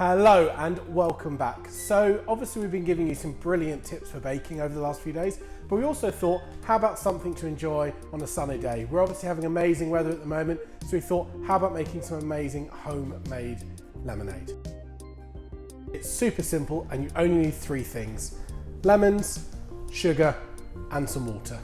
Hello and welcome back. So obviously we've been giving you some brilliant tips for baking over the last few days, but we also thought, how about something to enjoy on a sunny day? We're obviously having amazing weather at the moment, so we thought, how about making some amazing homemade lemonade? It's super simple and you only need three things: lemons, sugar and some water.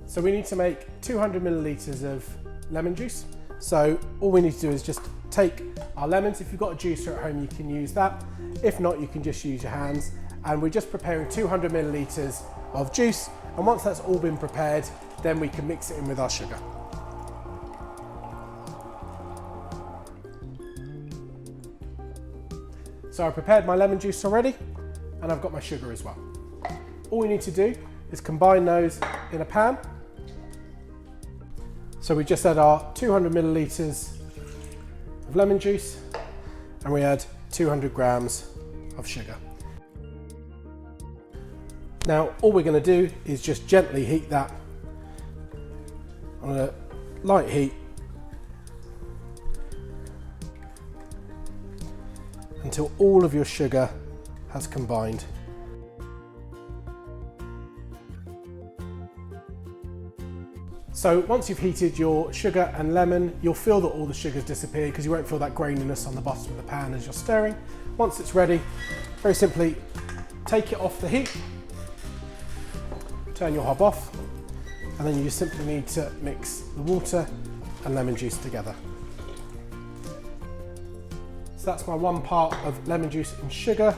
So we need to make 200 millilitres of lemon juice. So all we need to do is just take our lemons. If you've got a juicer at home, you can use that. If not, you can just use your hands. And we're just preparing 200 millilitres of juice. And once that's all been prepared, then we can mix it in with our sugar. So I've prepared my lemon juice already, and I've got my sugar as well. All we need to do is combine those in a pan. So we just add our 200 millilitres of lemon juice and we add 200 grams of sugar. Now all we're going to do is just gently heat that on a light heat until all of your sugar has combined. So once you've heated your sugar and lemon, you'll feel that all the sugar's disappeared because you won't feel that graininess on the bottom of the pan as you're stirring. Once it's ready, very simply take it off the heat, turn your hob off, and then you just simply need to mix the water and lemon juice together. So that's my 1 part of lemon juice and sugar.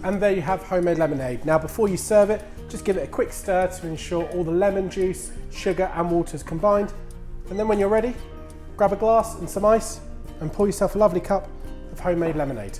And there you have homemade lemonade. Now before you serve it, just give it a quick stir to ensure all the lemon juice, sugar and water is combined. And then when you're ready, grab a glass and some ice and pour yourself a lovely cup of homemade lemonade.